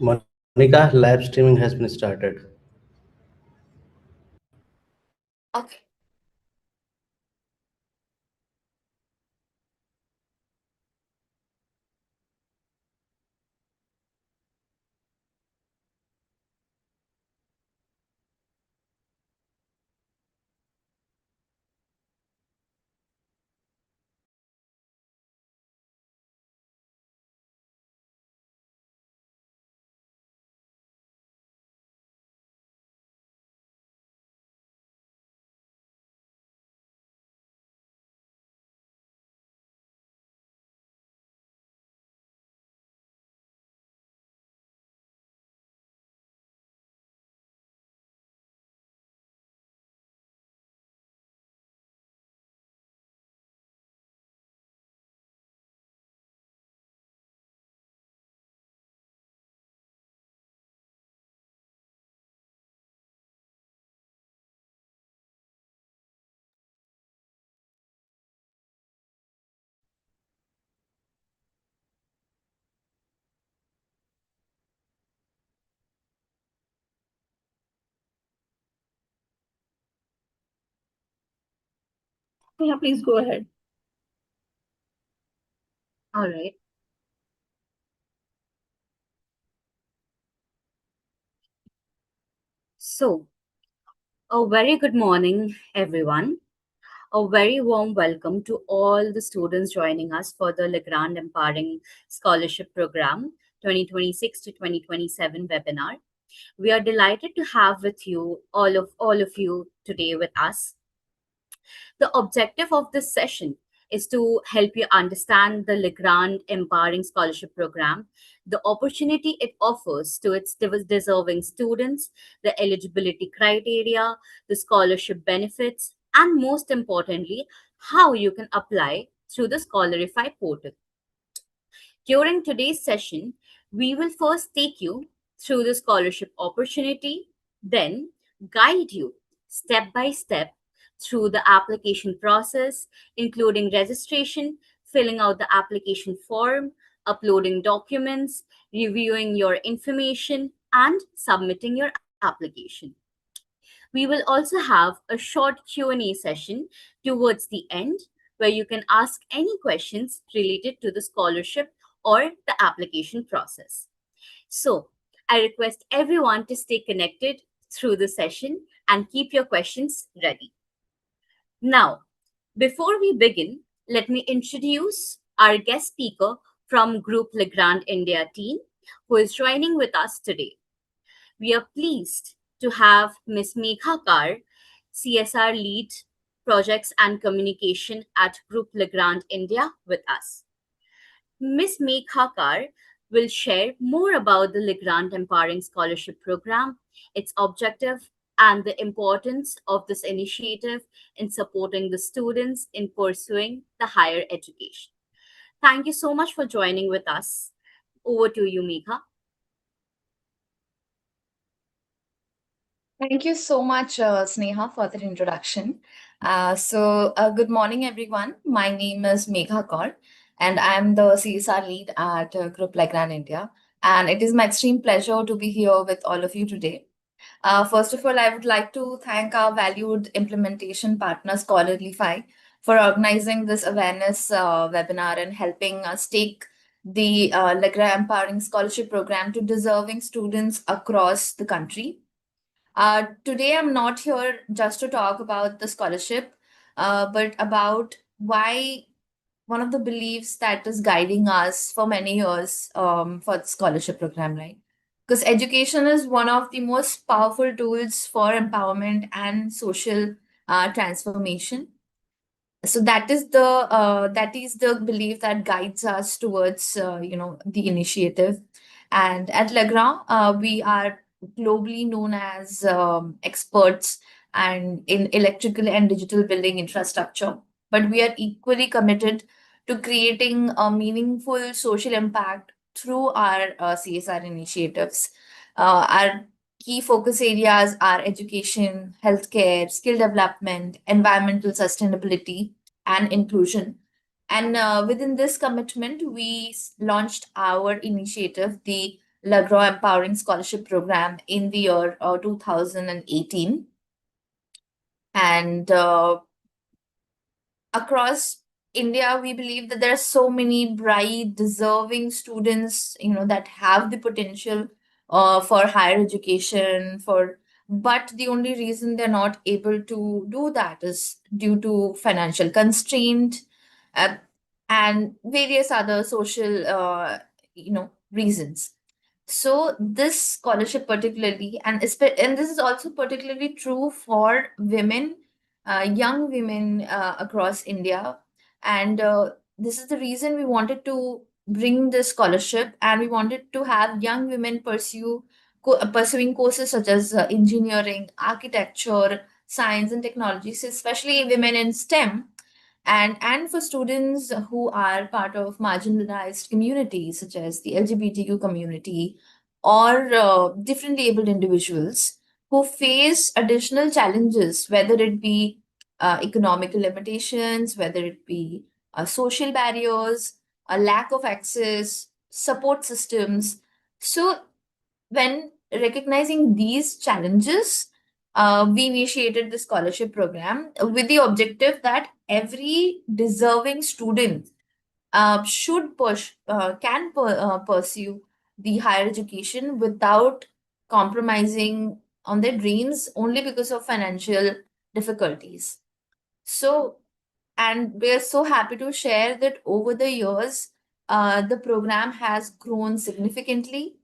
Monica, live streaming has been started. Okay. Yeah, please go ahead. All right. So, a very good morning, everyone. A very warm welcome to all the students joining us for the Legrand Empowering Scholarship Program 2026 to 2027 webinar. We are delighted to have with you all of you today with us. The objective of this session is to help you understand the Legrand Empowering Scholarship Program, the opportunity it offers to its deserving students, the eligibility criteria, the scholarship benefits, and most importantly, how you can apply through the Scholarlify portal. During today's session, we will first take you through the scholarship opportunity, then guide you step by step through the application process, including registration, filling out the application form, uploading documents, reviewing your information, and submitting your application. We will also have a short Q&A session towards the end where you can ask any questions related to the scholarship or the application process. So, I request everyone to stay connected through the session and keep your questions ready. Now, before we begin, let me introduce our guest speaker from Group Legrand India team who is joining with us today. We are pleased to have Ms. Megha Kar, CSR Lead Projects and Communication at Group Legrand India, with us. Ms. Megha Kar will share more about the Legrand Empowering Scholarship Program, its objective, and the importance of this initiative in supporting the students in pursuing the higher education. Thank you so much for joining with us. Over to you, Megha. Thank you so much, Sneha, for that introduction. Good morning, everyone. My name is Megha Kaur, and I'm the CSR lead at Group Legrand India. And it is my extreme pleasure to be here with all of you today. First of all, I would like to thank our valued implementation partner, Scholarlify, for organizing this awareness webinar and helping us take the Legrand Empowering Scholarship Program to deserving students across the country. Today, I'm not here just to talk about the scholarship, but about why one of the beliefs that is guiding us for many years for the scholarship program, right? Because education is one of the most powerful tools for empowerment and social transformation. So that is the belief that guides us towards the initiative. And at Legrand, we are globally known as experts and in electrical and digital building infrastructure, but we are equally committed to creating a meaningful social impact through our CSR initiatives. Our key focus areas are education, healthcare, skill development, environmental sustainability, and inclusion. And within this commitment, we launched our initiative, the Legrand Empowering Scholarship Program in the year 2018. And across India, we believe that there are so many bright, deserving students, that have the potential for higher education, but the only reason they're not able to do that is due to financial constraint, uh, and various other social, reasons. So this scholarship particularly, and this is also particularly true for women, young women across India, and this is the reason we wanted to bring this scholarship, and we wanted to have young women pursuing courses such as engineering, architecture, science, and technology, so especially women in STEM, and for students who are part of marginalized communities such as the LGBTQ community or differently abled individuals who face additional challenges, whether it be economical limitations, whether it be social barriers, a lack of access, support systems. So when recognizing these challenges, we initiated the scholarship program with the objective that every deserving student can pursue the higher education without compromising on their dreams only because of financial difficulties. So, and we are so happy to share that over the years, the program has grown significantly,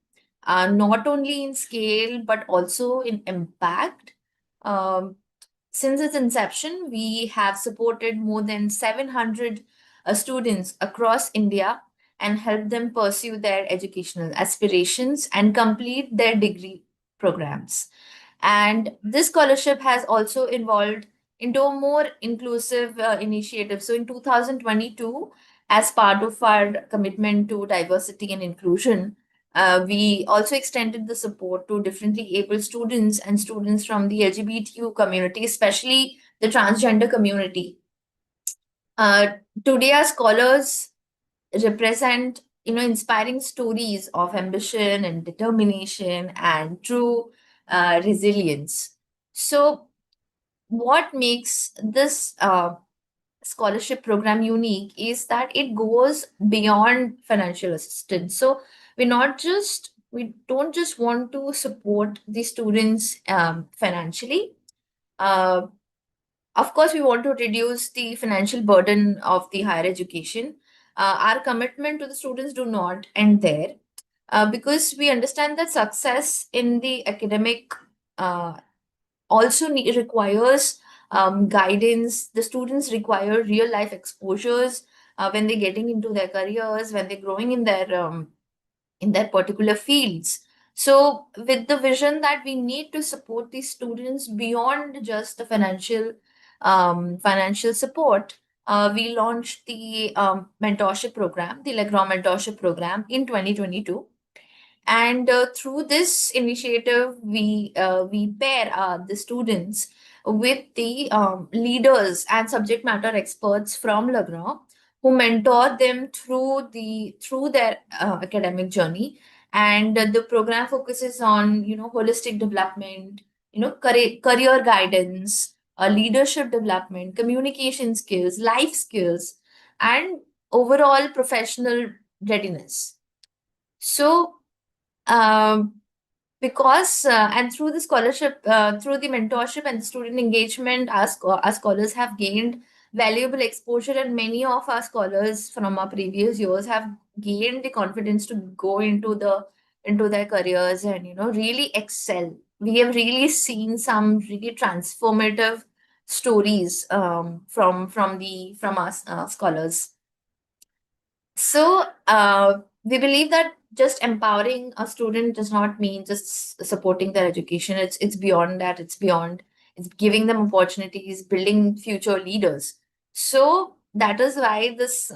not only in scale but also in impact. Um, since its inception, we have supported more than 700 students across India and helped them pursue their educational aspirations and complete their degree programs. And this scholarship has also evolved into a more inclusive initiative. So in 2022, as part of our commitment to diversity and inclusion, we also extended the support to differently able students and students from the LGBTQ community, especially the transgender community. Uh, Today, our scholars represent, inspiring stories of ambition and determination and true resilience. So, what makes this scholarship program unique is that it goes beyond financial assistance. So we don't just want to support the students financially. Uh, of course, we want to reduce the financial burden of the higher education. Our commitment to the students do not end there, because we understand that success in the academic uh, also requires guidance. The students require real life exposures when they're getting into their careers, when they're growing in their particular fields. So, with the vision that we need to support these students beyond just the financial support, we launched the mentorship program, the Legrand Mentorship Program in 2022. And through this initiative, we pair the students with the leaders and subject matter experts from Legrand who mentor them through their academic journey. And the program focuses on holistic development, career guidance, leadership development, communication skills, life skills, and overall professional readiness. So um, because and through the scholarship, through the mentorship and student engagement, our scholars have gained valuable exposure, and many of our scholars from our previous years have gained the confidence to go into their careers and really excel. We have really seen some really transformative stories from us scholars. So, we believe that just empowering a student does not mean just supporting their education. It's beyond that. It's giving them opportunities, building future leaders. So that is why this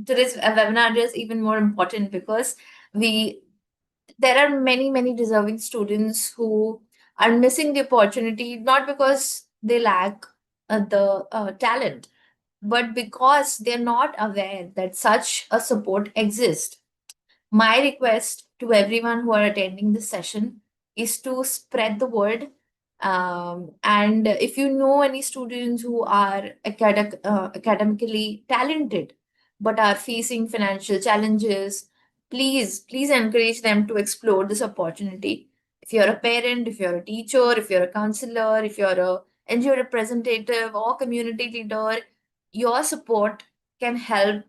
today's webinar is even more important, because we there are many deserving students who are missing the opportunity, not because they lack the talent, but because they're not aware that such a support exists. My request to everyone who are attending this session is to spread the word. And if you know any students who are academically talented but are facing financial challenges, please encourage them to explore this opportunity. If you're a parent, if you're a teacher, if you're a counselor, if you're a NGO representative or community leader, your support can help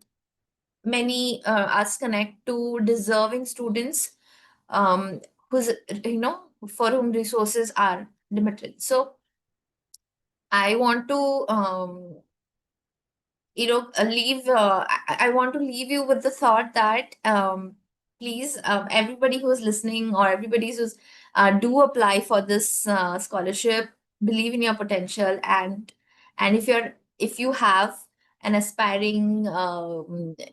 many us connect to deserving students, um, who's for whom resources are limited. So I want to leave I want to leave you with the thought that please, everybody who's listening or everybody who's do apply for this scholarship, believe in your potential. And if you have an aspiring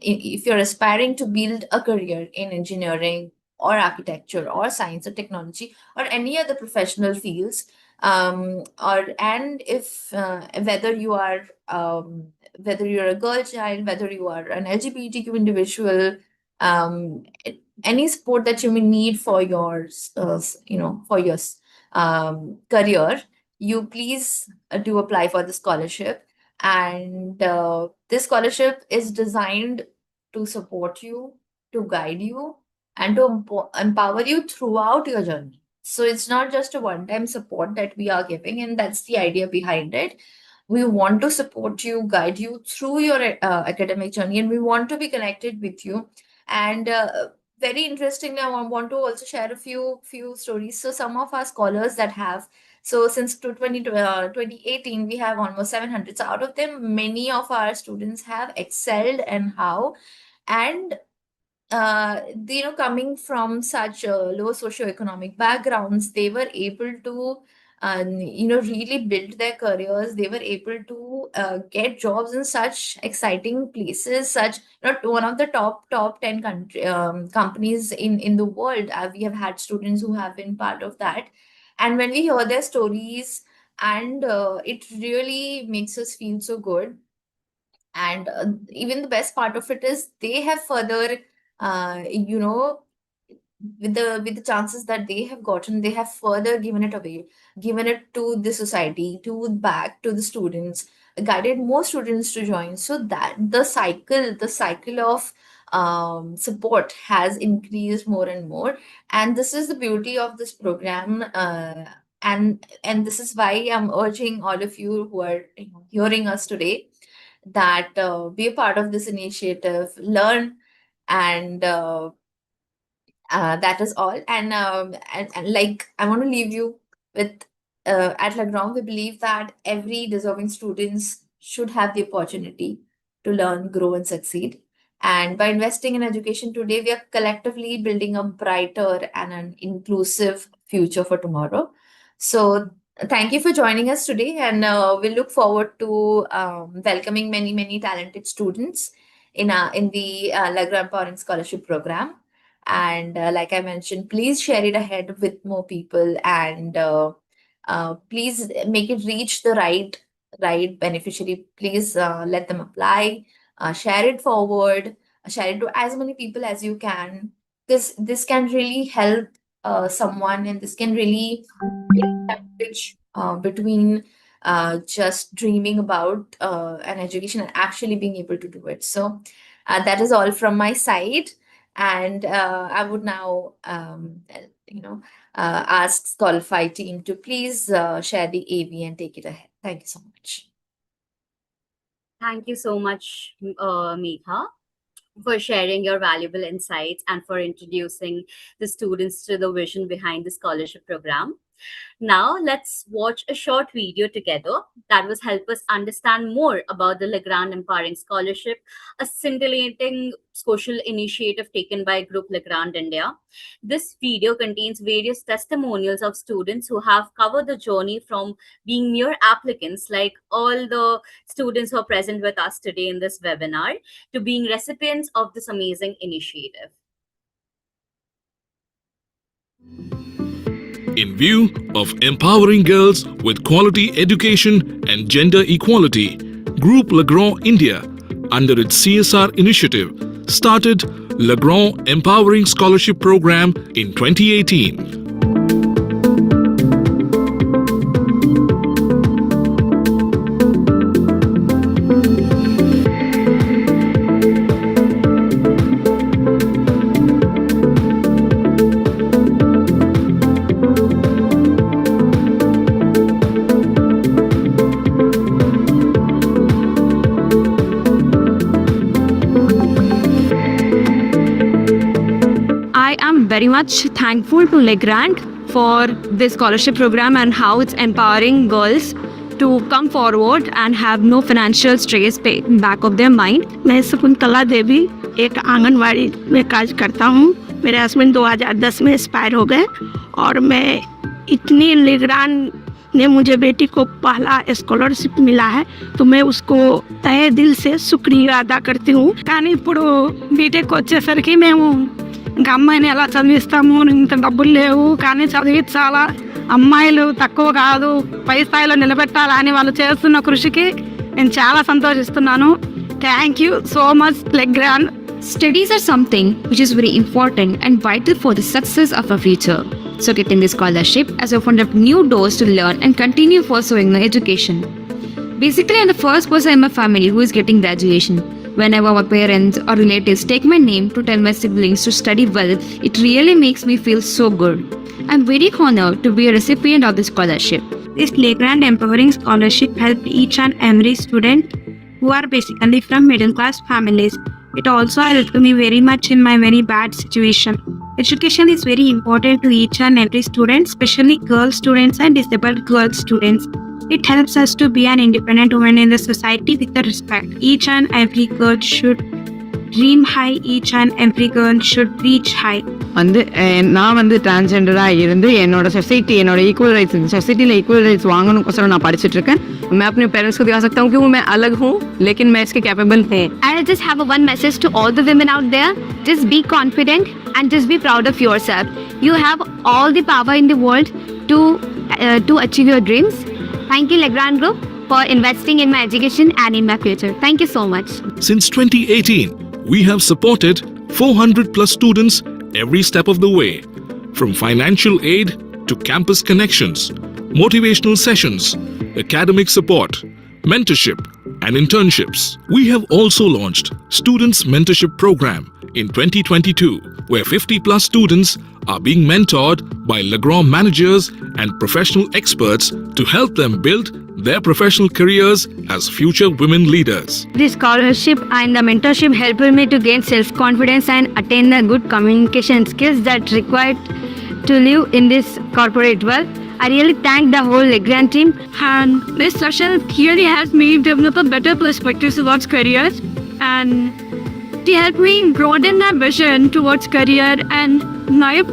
if you're aspiring to build a career in engineering or architecture or science or technology or any other professional fields, or and if whether you are whether you're a girl child, whether you are an LGBTQ individual, any support that you may need for your, for your career, you please do apply for the scholarship. And this scholarship is designed to support you, to guide you, and to empower you throughout your journey. So it's not just a one-time support that we are giving, and that's the idea behind it. We want to support you, guide you through your academic journey, and we want to be connected with you. And very interestingly, I want to also share a few stories. So some of our scholars that have, so since 2018, we have almost 700. So out of them, many of our students have excelled. And how? And coming from such low socioeconomic backgrounds, they were able to, really build their careers. They were able to get jobs in such exciting places, such not one of the top 10 companies in the world. We have had students who have been part of that, and when we hear their stories, and it really makes us feel so good. And even the best part of it is they have further, uh, you know with the chances that they have gotten, they have further given it away, given it to the society, to back to the students, guided more students to join, so that the cycle of support has increased more and more. And this is the beauty of this program. And this is why I'm urging all of you who are hearing us today, that be a part of this initiative, learn. And that is all. And like, I want to leave you with, at Legrand, we believe that every deserving students should have the opportunity to learn, grow, and succeed. And by investing in education today, we are collectively building a brighter and an inclusive future for tomorrow. So thank you for joining us today, and we look forward to welcoming many talented students in the Legrand Empowering Scholarship Program. And like I mentioned, please share it ahead with more people, and please make it reach the right beneficiary. Please let them apply, share it forward, share it to as many people as you can, because this can really help someone, and this can really make that bridge between just dreaming about an education and actually being able to do it. So that is all from my side. And I would now, ask Scholarlify team to please share the AV and take it ahead. Thank you so much. Thank you so much, Megha, for sharing your valuable insights and for introducing the students to the vision behind the scholarship program. Now, let's watch a short video together that will help us understand more about the Legrand Empowering Scholarship, a scintillating social initiative taken by Group Legrand India. This video contains various testimonials of students who have covered the journey from being mere applicants, like all the students who are present with us today in this webinar, to being recipients of this amazing initiative. In view of empowering girls with quality education and gender equality, Group Legrand India, under its CSR initiative, started Legrand Empowering Scholarship Program in 2018. I am very much thankful to Legrand for this scholarship program and how it's empowering girls to come forward and have no financial stress back of their mind. मैं शकुंतला देवी एक आंगनवाड़ी में काज करता हूँ। मेरे husband 2010 में expire हो गए और मैं इतनी लेग्रांड ने मुझे बेटी को पहला स्कॉलरशिप मिला है तो मैं उसको तहे दिल से शुक्रिया अदा करती हूँ। కానీ ఇప్పుడు బీటెక్ వచ్చేసరికి మేము ఇంకా అమ్మాయిని ఎలా చదివిస్తాము, ఇంత డబ్బులు లేవు, కానీ చదివించాలా, అమ్మాయిలు తక్కువ కాదు, పై స్థాయిలో నిలబెట్టాలా అని వాళ్ళు చేస్తున్న కృషికి నేను చాలా సంతోషిస్తున్నాను. Thank you so much Legrand. Studies are something which is very important and vital for the success of our future. So getting this scholarship has opened up new doors to learn and continue pursuing my education. Basically, I'm the first person in my family who is getting graduation. Whenever my parents or relatives take my name to tell my siblings to study well, it really makes me feel so good. I'm very honored to be a recipient of this scholarship. This Legrand Empowering Scholarship helped each and every student who are basically from middle class families. It also helped me very much in my very bad situation. Education is very important to each and every student, especially girl students and disabled girl students. It helps us to be an independent woman in the society with the respect. Each and every girl should dream high, each and every girl should reach high. நான் டிரான்ஸ்ஜெண்டராக இருந்து என்னோட society என்னோட equal rights சொசைட்டியில் equal rights வாங்கணும்कोसर நான் படிச்சுட்டு இருக்கேன். मैं अपने पेरेंट्स को दिखा सकता हूँ कि मैं अलग हूँ लेकिन मैं इसके कैपेबल हूँ. I just have one message to all the women out there. Just be confident and just be proud of yourself. You have all the power in the world to achieve your dreams. Thank you, Legrand Group, for investing in my education and in my future. Thank you so much. Since 2018, we have supported 400 plus students every step of the way, from financial aid to campus connections, motivational sessions, academic support, mentorship, and internships. We have also launched Students Mentorship Program in 2022, where 50 plus students are being mentored by Legrand managers and professional experts to help them build their professional careers as future women leaders. This scholarship and the mentorship helped me to gain self-confidence and attain the good communication skills that required to live in this corporate world. I really thank the whole Legrand team, And this session really helped me develop a better perspective towards careers, and it helped me broaden my vision towards career and life.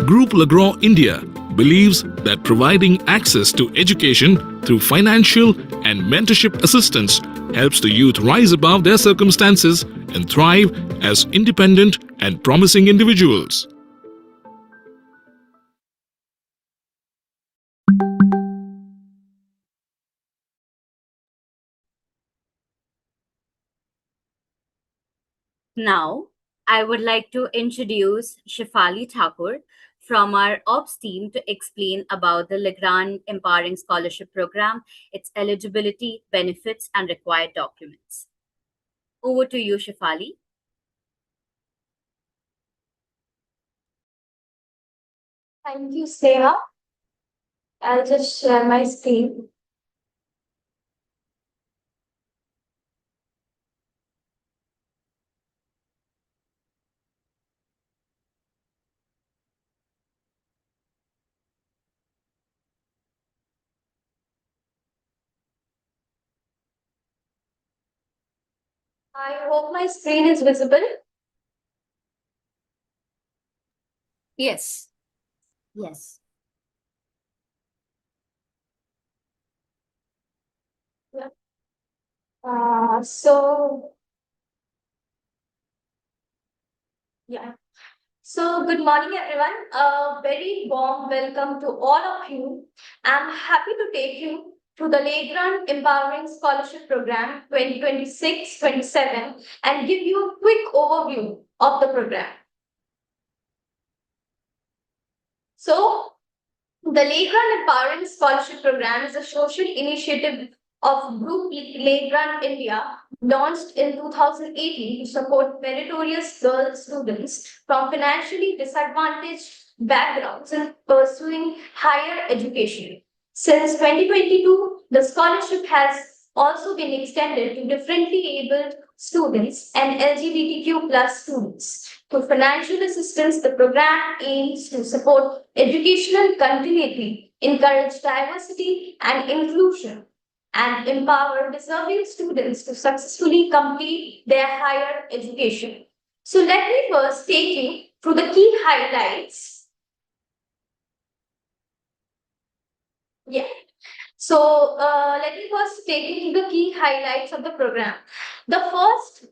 Group Legrand India believes that providing access to education through financial and mentorship assistance helps the youth rise above their circumstances and thrive as independent and promising individuals. Now, I would like to introduce Shefali Thakur from our Ops team to explain about the Legrand Empowering Scholarship Program, its eligibility, benefits, and required documents. Over to you, Shefali. Thank you, Sneha. I'll just share my screen. I hope my screen is visible. Yes. Yes. So good morning, everyone. A very warm welcome to all of you. I'm happy to take you through the Legrand Empowering Scholarship Program 2026-27 and give you a quick overview of the program. So, the Legrand Empowering Scholarship Program is a social initiative of Group Legrand India, launched in 2018 to support meritorious girl students from financially disadvantaged backgrounds in pursuing higher education. Since 2022, the scholarship has also been extended to differently abled students and LGBTQ plus students. Through financial assistance, the program aims to support educational continuity, encourage diversity and inclusion, and empower deserving students to successfully complete their higher education. So let me first take you through the key highlights. Yeah. So let me first take you through the key highlights of the program. The first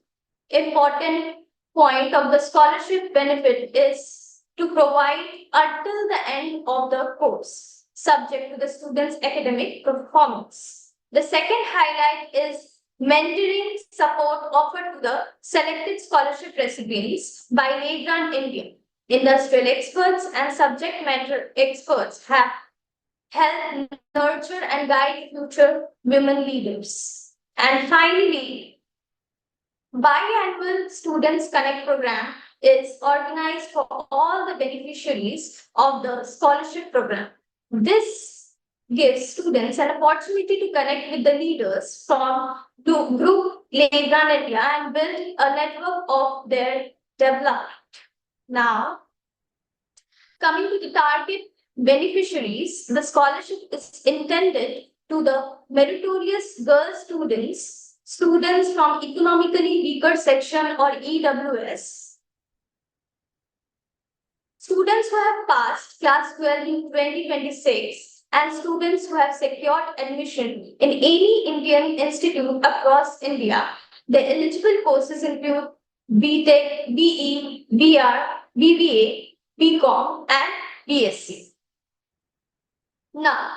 important point of the scholarship benefit is to provide until the end of the course, subject to the student's academic performance. The second highlight is mentoring support offered to the selected scholarship recipients by Legrand India. Industrial experts and subject matter experts have helped nurture and guide future women leaders. And finally, biannual Students Connect program is organized for all the beneficiaries of the scholarship program. This gives students an opportunity to connect with the leaders from Group Legrand India and build a network of their development. Now, coming to the target beneficiaries, the scholarship is intended to the meritorious girl students from economically weaker section or EWS, students who have passed class 12 in 2026, and students who have secured admission in any Indian institute across India. The eligible courses include BTech, BE, BR, BBA, BCom, and BSc. Now,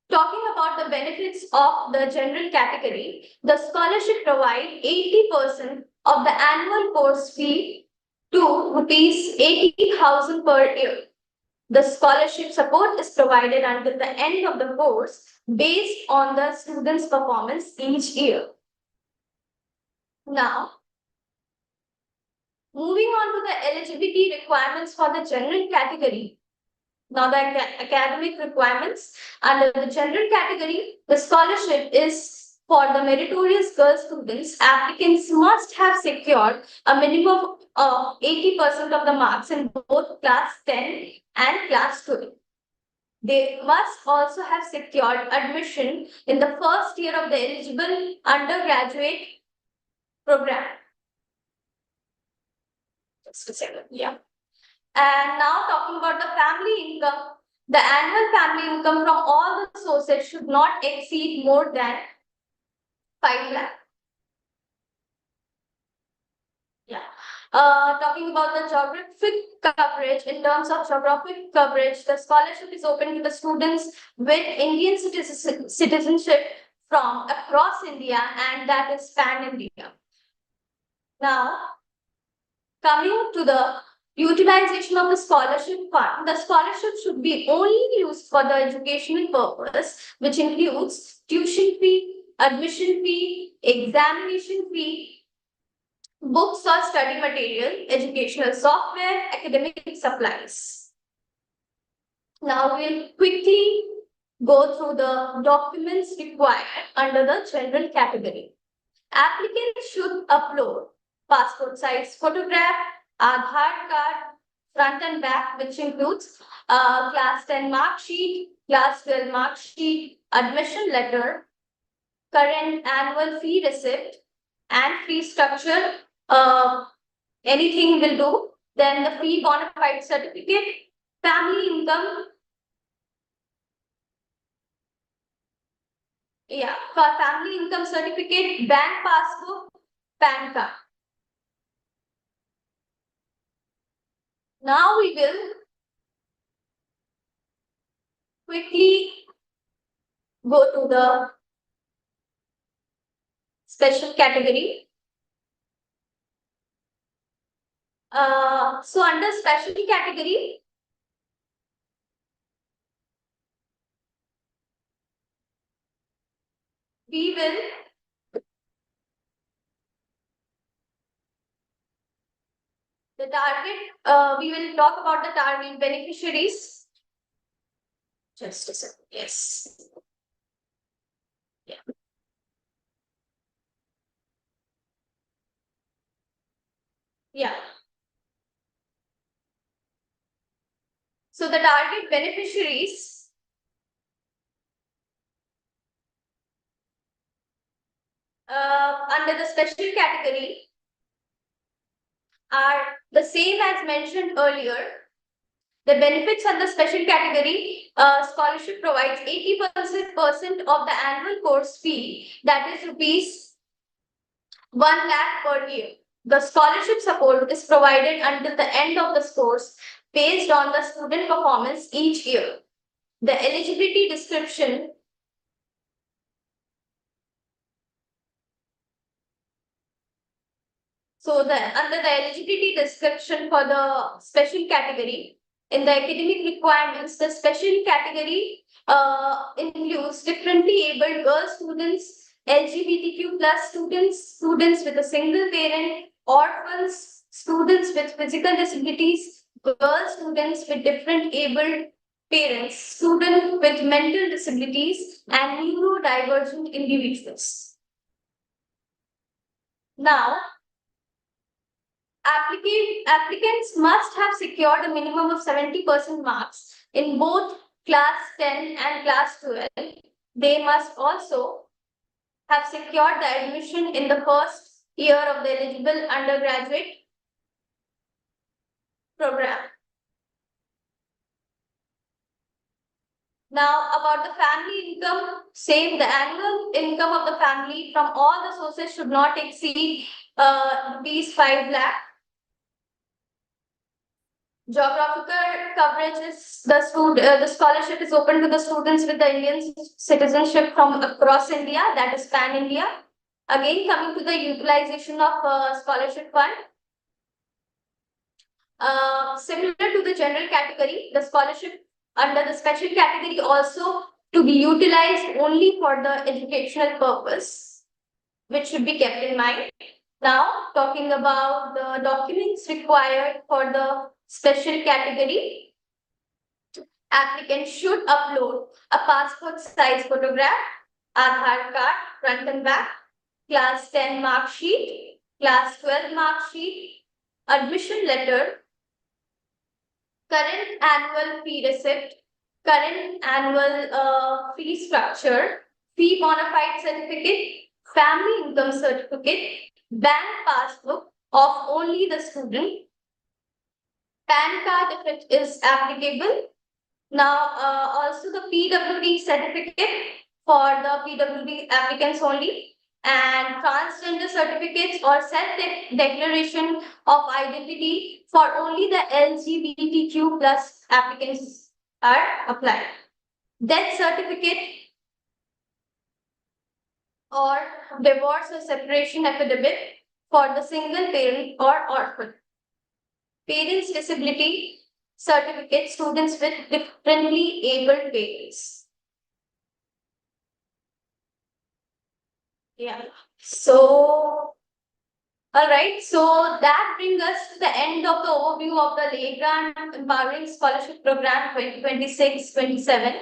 talking about the benefits of the general category, the scholarship provides 80% of the annual course fee to rupees 80,000 per year. The scholarship support is provided until the end of the course based on the student's performance each year. Now, moving on to the eligibility requirements for the general category. Now, the academic requirements under the general category, the scholarship is for the meritorious girl students. Applicants must have secured a minimum of 80% of the marks in both class 10 and class 12. They must also have secured admission in the first year of the eligible undergraduate program. Just a second, yeah. And now talking about the family income, the annual family income from all the sources should not exceed more than 5 lakh. Yeah. Talking about the geographic coverage, in terms of geographic coverage, the scholarship is open to the students with Indian citizenship from across India, and that is pan-India. Now, coming to the utilization of the scholarship fund, the scholarship should be only used for the educational purpose, which includes tuition fee, admission fee, examination fee, books or study material, educational software, academic supplies. Now we'll quickly go through the documents required under the general category. Applicants should upload passport size photograph, Aadhaar card, front and back, which includes class 10 mark sheet, class 12 mark sheet, admission letter, current annual fee receipt, and fee structure. Anything will do. Then the fee bona fide certificate, family income. Yeah, for family income certificate, bank passbook, PAN card. Now we will quickly go to the special category. So under special category, we will we will talk about the target beneficiaries. Just a second. Yes. Yeah. Yeah. So the target beneficiaries under the special category are the same as mentioned earlier. The benefits under special category scholarship provides 80% of the annual course fee, that is rupees 1 lakh per year. The scholarship support is provided until the end of the course based on the student performance each year. The eligibility description under the eligibility description for the special category, in the academic requirements, the special category includes differently abled girl students, LGBTQ plus students, students with a single parent, orphans, students with physical disabilities, girl students with different abled parents, students with mental disabilities, and neurodivergent individuals. Now, applicants must have secured a minimum of 70% marks in both class 10 and class 12. They must also have secured the admission in the first year of the eligible undergraduate program. Now, about the family income, same, the annual income of the family from all the sources should not exceed rupees 5 lakh. Geographical coverage is the scholarship is open to the students with the Indian citizenship from across India, that is pan India. Again, coming to the utilization of scholarship fund. Similar to the general category, the scholarship under the special category also to be utilized only for the educational purpose, which should be kept in mind. Now, talking about the documents required for the special category, applicant should upload a passport size photograph, Aadhaar card, front and back, class 10 mark sheet, class 12 mark sheet, admission letter, current annual fee receipt, current annual fee structure, fee bona fide certificate, family income certificate, bank passbook of only the student, PAN card if it is applicable. Now, also the PWD certificate for the PWD applicants only, and transgender certificates or self-declaration of identity for only the LGBTQ plus applicants are applied. Death certificate or divorce or separation affidavit for the single parent or orphan. Parents' disability certificate, students with differently abled parents. Yeah. So, all right. So that brings us to the end of the overview of the Legrand Empowering Scholarship Program 2026-27.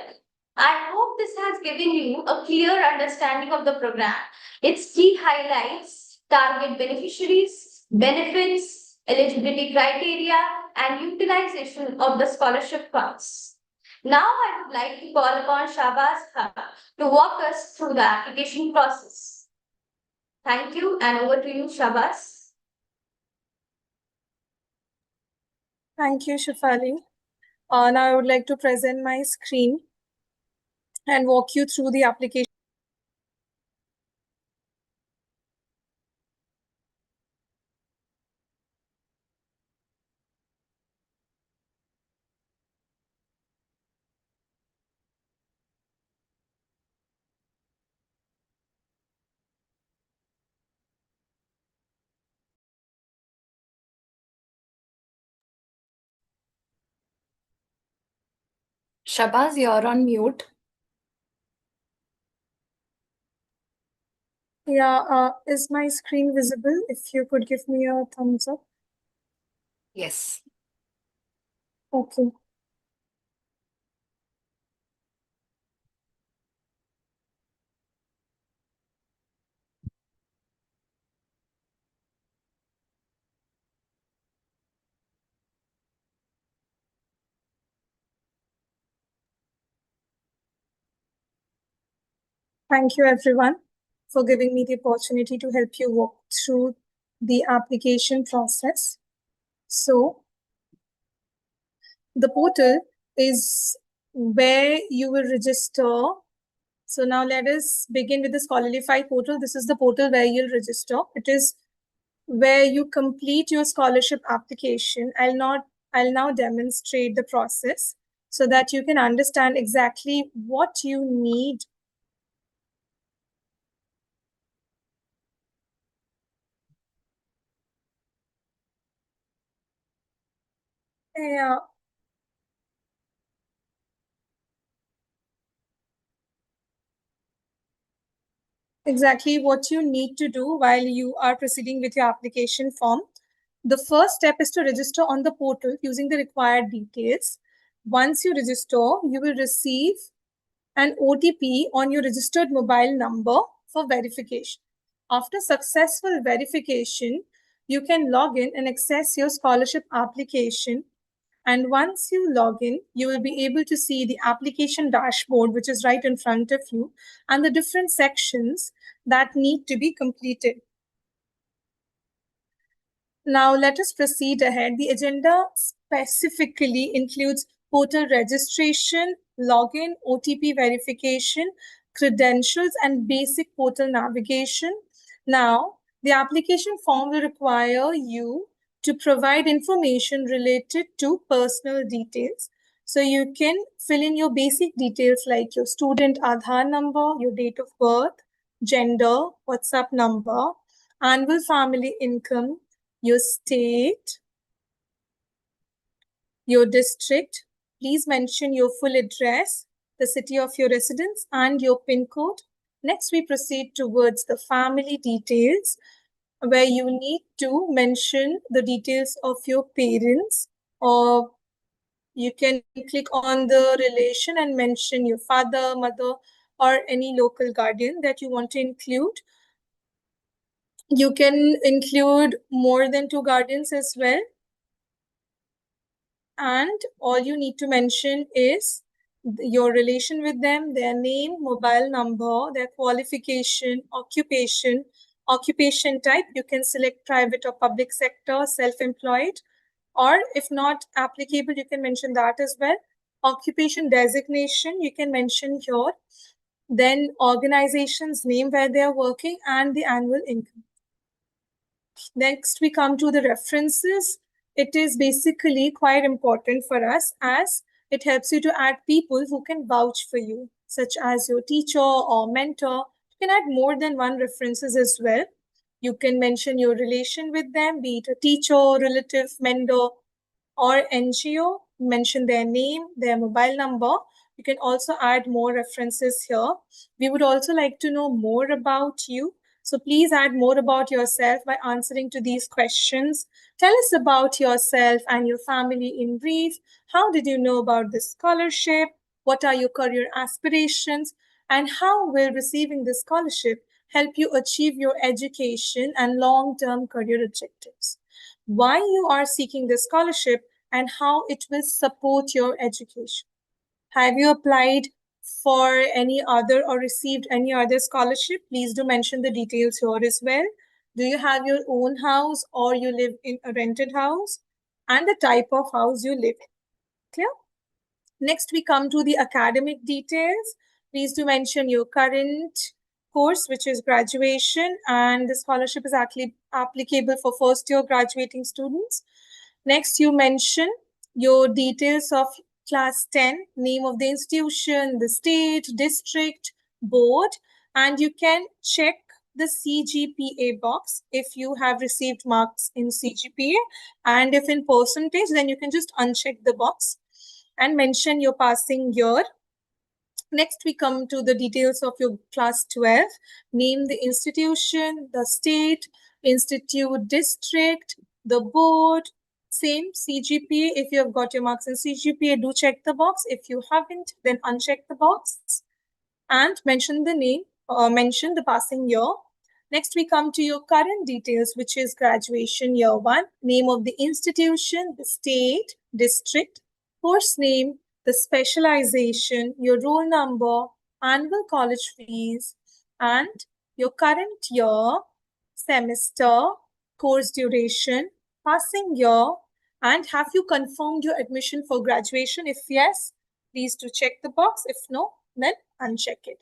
I hope this has given you a clear understanding of the program, its key highlights, target beneficiaries, benefits, eligibility criteria, and utilization of the scholarship funds. Now I would like to call upon Shahbaz Khan to walk us through the application process. Thank you, and over to you, Shahbaz. Thank you, Shafali. Now I would like to present my screen and walk you through the application. Shabaz, you're on mute. Yeah, is my screen visible? If you could give me a thumbs up. Yes. Okay. Thank you everyone for giving me the opportunity to help you walk through the application process. So the portal is where you will register. So now let us begin with the Scholarlify portal. This is the portal where you'll register. It is where you complete your scholarship application. I'll now demonstrate the process so that you can understand exactly what you need. Yeah. Exactly what you need to do while you are proceeding with your application form. The first step is to register on the portal using the required details. Once you register, you will receive an OTP on your registered mobile number for verification. After successful verification, you can log in and access your scholarship application. And once you log in, you will be able to see the application dashboard, which is right in front of you, and the different sections that need to be completed. Now let us proceed ahead. The agenda specifically includes portal registration, login, OTP verification, credentials, and basic portal navigation. Now, the application form will require you to provide information related to personal details. So you can fill in your basic details like your student Aadhaar number, your date of birth, gender, WhatsApp number, annual family income, your state, your district. Please mention your full address, the city of your residence, and your PIN code. Next, we proceed towards the family details, where you need to mention the details of your parents, or you can click on the relation and mention your father, mother, or any local guardian that you want to include. You can include more than 2 guardians as well. And all you need to mention is your relation with them, their name, mobile number, their qualification, occupation type. You can select private or public sector, self-employed, or if not applicable, you can mention that as well. Occupation designation, you can mention here. Then organization's name where they are working and the annual income. Next, we come to the references. It is basically quite important for us as it helps you to add people who can vouch for you, such as your teacher or mentor. You can add more than 1 references as well. You can mention your relation with them, be it a teacher, relative, mentor, or NGO. Mention their name, their mobile number. You can also add more references here. We would also like to know more about you. So please add more about yourself by answering to these questions. Tell us about yourself and your family in brief. How did you know about this scholarship? What are your career aspirations? And how will receiving this scholarship help you achieve your education and long-term career objectives? Why you are seeking this scholarship and how it will support your education. Have you applied for any other or received any other scholarship? Please do mention the details here as well. Do you have your own house or you live in a rented house? And the type of house you live in. Clear? Next, we come to the academic details. Please do mention your current course, which is graduation, and the scholarship is actually applicable for first-year graduating students. Next, you mention your details of class 10, name of the institution, the state, district, board, and you can check the CGPA box if you have received marks in CGPA, and if in percentage, then you can just uncheck the box. and mention your passing year. Next, we come to the details of your class 12. Name the institution, the state, institute, district, the board, same CGPA. If you have got your marks in CGPA, do check the box. If you haven't, then uncheck the box and mention the name, mention the passing year. Next, we come to your current details, which is graduation year 1, name of the institution, the state, district, course name, the specialization, your roll number, annual college fees, and your current year, semester, course duration, passing year, and have you confirmed your admission for graduation? If yes, please do check the box. If no, then uncheck it.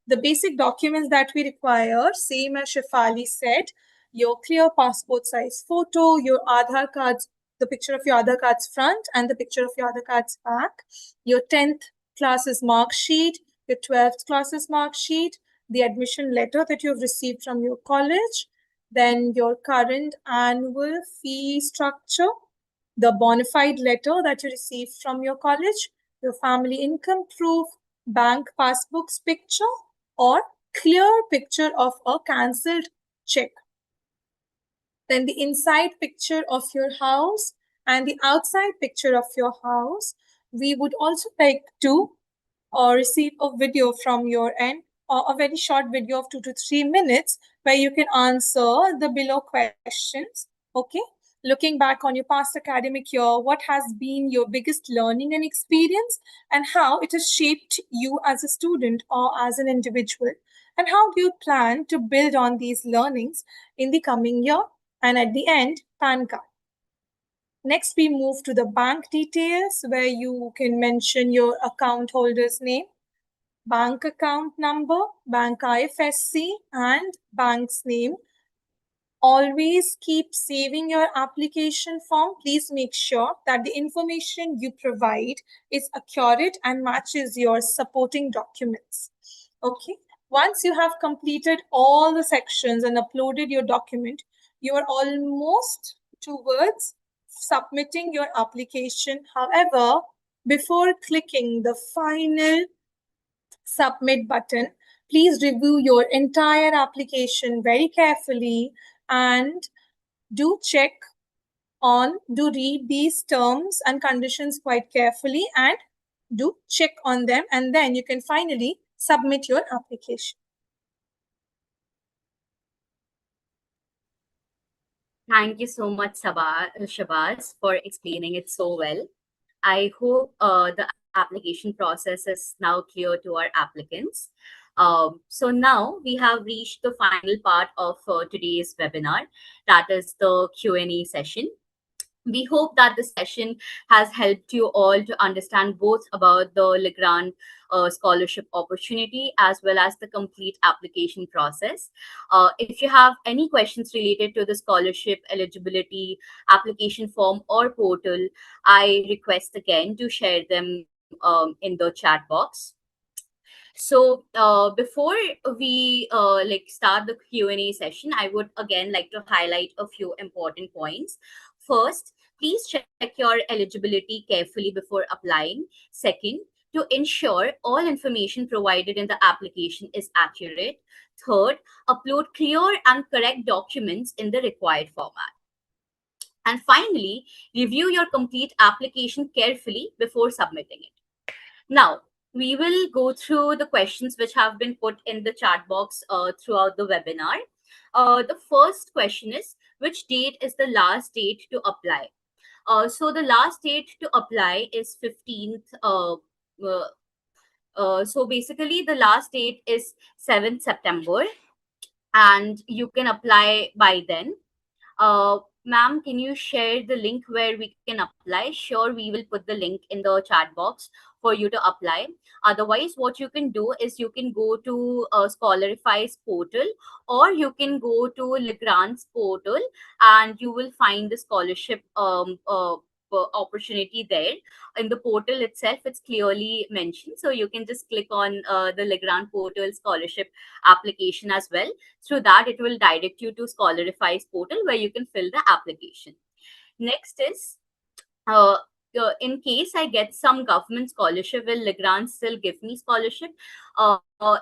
The basic documents that we require, same as Shefali said, your clear passport size photo, your Aadhaar cards, the picture of your Aadhaar card's front and the picture of your Aadhaar card's back, your 10th classes mark sheet, your 12th classes mark sheet, the admission letter that you have received from your college, then your current annual fee structure, the bona fide letter that you received from your college, your family income proof, bank passbooks picture, or clear picture of a cancelled check. Then the inside picture of your house and the outside picture of your house. We would also like to receive a video from your end, or a very short video of 2 to 3 minutes where you can answer the below questions. Okay. Looking back on your past academic year, what has been your biggest learning and experience, and how it has shaped you as a student or as an individual? And how do you plan to build on these learnings in the coming year? And at the end, PAN card. Next, we move to the bank details where you can mention your account holder's name, bank account number, bank IFSC, and bank's name. Always keep saving your application form. Please make sure that the information you provide is accurate and matches your supporting documents. Okay. Once you have completed all the sections and uploaded your document, you are almost towards submitting your application. However, before clicking the final submit button, please review your entire application very carefully and do read these terms and conditions quite carefully and do check on them, and then you can finally submit your application. Thank you so much, Shabazz, for explaining it so well. I hope the application process is now clear to our applicants. So now we have reached the final part of today's webinar, that is the Q&A session. We hope that the session has helped you all to understand both about the Legrand scholarship opportunity as well as the complete application process. If you have any questions related to the scholarship eligibility, application form or portal, I request again to share them in the chat box. So before we start the Q&A session, I would again like to highlight a few important points. First, please check your eligibility carefully before applying. Second, to ensure all information provided in the application is accurate. Third, upload clear and correct documents in the required format. And finally, review your complete application carefully before submitting it. Now, we will go through the questions which have been put in the chat box throughout the webinar. The first question is, which date is the last date to apply? So the last date to apply is 15th. So basically the last date is 7th September and you can apply by then. Ma'am, can you share the link where we can apply? Sure, we will put the link in the chat box for you to apply. Otherwise, what you can do is you can go to Scholarlify's portal, or you can go to Legrand's portal and you will find the scholarship opportunity there. In the portal itself, it's clearly mentioned. So you can just click on the Legrand portal scholarship application as well. Through that, it will direct you to Scholarlify's portal where you can fill the application. Next is, in case I get some government scholarship, will Legrand still give me scholarship?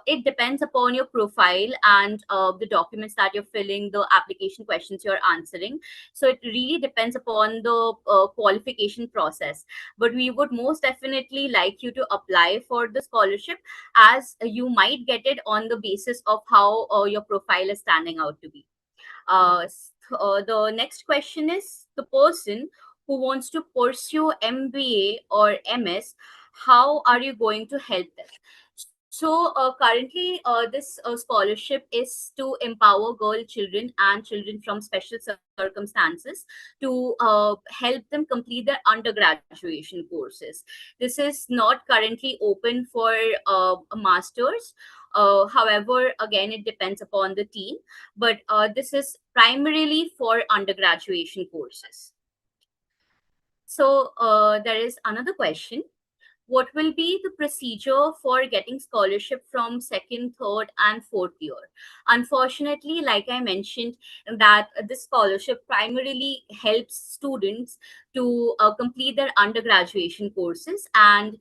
It depends upon your profile and the documents that you're filling, the application questions you're answering. So it really depends upon the qualification process. But we would most definitely like you to apply for the scholarship, as you might get it on the basis of how your profile is standing out to be. The next question is, the person who wants to pursue MBA or MS, how are you going to help them? So currently, this scholarship is to empower girl children and children from special circumstances to help them complete their undergraduation courses. This is not currently open for a master's. However, again, it depends upon the team, but this is primarily for undergraduation courses. So there is another question. What will be the procedure for getting scholarship from second, third, and fourth year? Unfortunately, like I mentioned, that this scholarship primarily helps students to complete their undergraduation courses, and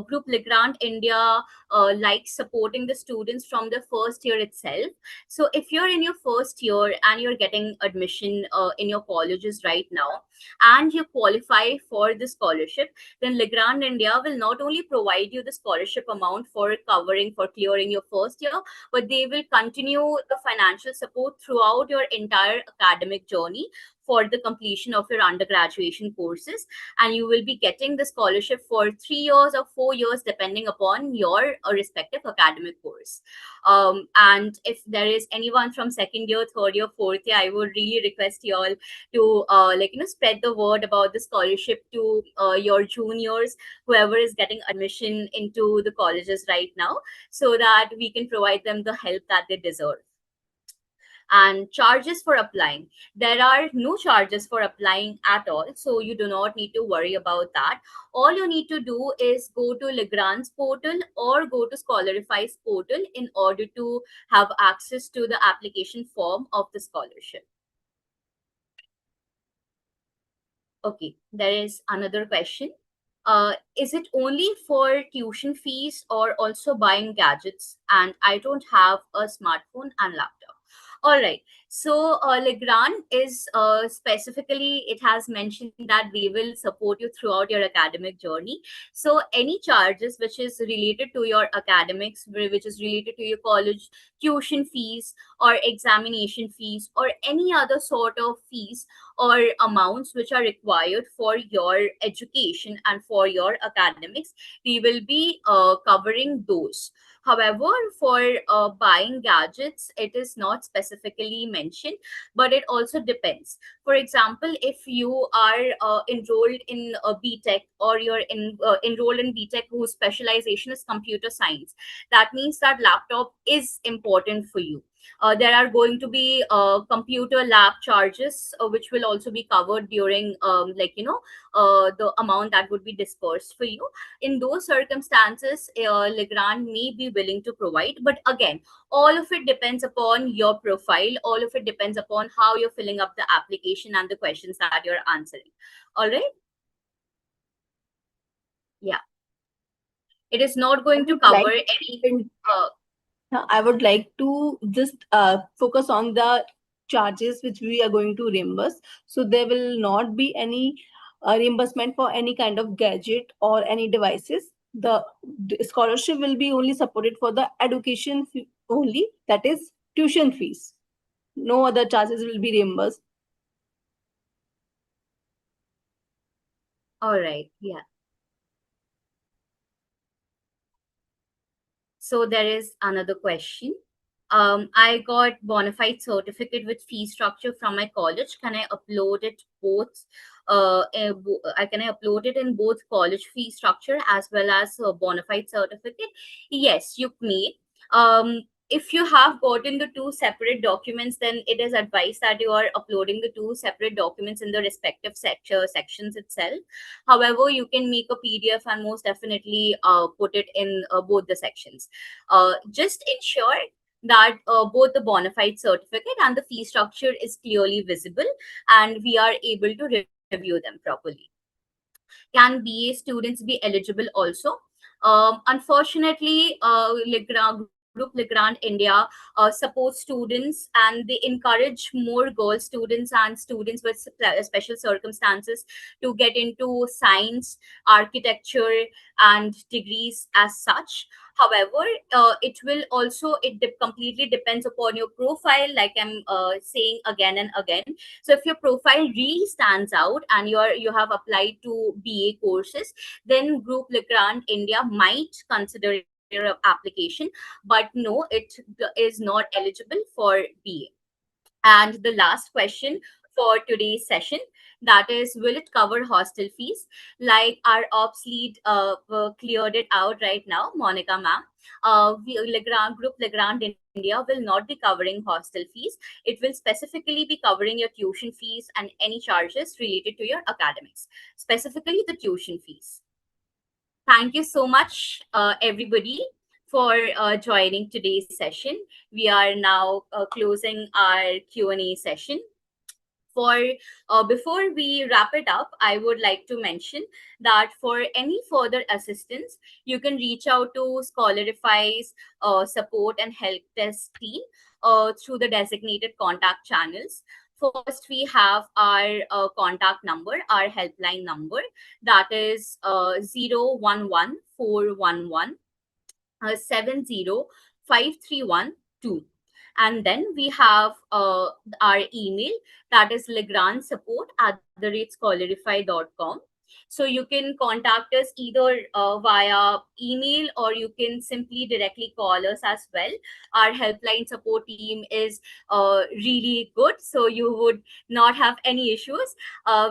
Group Legrand India likes supporting the students from the first year itself. So if you're in your first year and you're getting admission in your colleges right now, and you qualify for the scholarship, then Legrand India will not only provide you the scholarship amount for clearing your first year, but they will continue the financial support throughout your entire academic journey for the completion of your undergraduation courses. And you will be getting the scholarship for 3 years or 4 years, depending upon your respective academic course. And if there is anyone from second year, third year, fourth year, I would really request you all to spread the word about the scholarship to your juniors, whoever is getting admission into the colleges right now, so that we can provide them the help that they deserve. And charges for applying, there are no charges for applying at all, so you do not need to worry about that. All you need to do is go to Legrand's portal or go to Scholarlify's portal in order to have access to the application form of the scholarship. Okay, there is another question. Is it only for tuition fees or also buying gadgets? And I don't have a smartphone and laptop. All right. So Legrand is specifically, it has mentioned that they will support you throughout your academic journey. So any charges which is related to your academics, which is related to your college tuition fees or examination fees or any other sort of fees or amounts which are required for your education and for your academics, we will be covering those. However, for buying gadgets, it is not specifically mentioned, but it also depends. For example, if you are enrolled in a BTech, or you're enrolled in BTech whose specialization is computer science, that means that laptop is important for you. There are going to be computer lab charges, which will also be covered during the amount that would be dispersed for you. In those circumstances, Legrand may be willing to provide, but again, all of it depends upon your profile. All of it depends upon how you're filling up the application and the questions that you're answering. All right. Yeah. It is not going to cover any. I would like to just focus on the charges which we are going to reimburse. So there will not be any reimbursement for any kind of gadget or any devices. The scholarship will be only supported for the education fee only, that is tuition fees. No other charges will be reimbursed. All right. Yeah. So there is another question. I got bona fide certificate with fee structure from my college. Can I upload it both? Can I upload it in both college fee structure as well as a bona fide certificate? Yes, you may. If you have gotten the two separate documents, then it is advised that you are uploading the two separate documents in the respective sections itself. However, you can make a PDF and most definitely put it in both the sections. Just ensure that both the bona fide certificate and the fee structure is clearly visible and we are able to review them properly. Can BA students be eligible also? Unfortunately, Group Legrand India supports students, and they encourage more girl students and students with special circumstances to get into science, architecture, and degrees as such. However, it will also, completely depends upon your profile, like I'm saying again and again. So if your profile really stands out and you have applied to BA courses, then Group Legrand India might consider your application, but no, it is not eligible for BA. And the last question for today's session, that is, will it cover hostel fees? Like our ops lead cleared it out right now, Monica ma'am. Group Legrand India will not be covering hostel fees. It will specifically be covering your tuition fees and any charges related to your academics, specifically the tuition fees. Thank you so much, everybody, for joining today's session. We are now closing our Q&A session. Before we wrap it up, I would like to mention that for any further assistance, you can reach out to Scholarlify's support and help desk team through the designated contact channels. First, we have our contact number, our helpline number, that is 011411 70531. And then we have our email, that is legrandsupport@scholarify.com. So you can contact us either via email, or you can simply directly call us as well. Our helpline support team is really good, so you would not have any issues.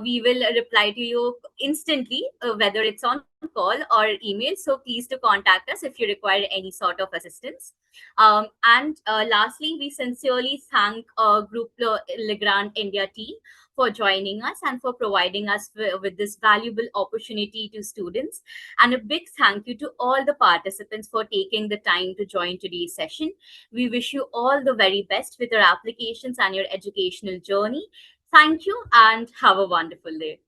We will reply to you instantly, whether it's on call or email. So please to contact us if you require any sort of assistance. And lastly, we sincerely thank Group Legrand India team for joining us and for providing us with this valuable opportunity to students. And a big thank you to all the participants for taking the time to join today's session. We wish you all the very best with your applications and your educational journey. Thank you and have a wonderful day.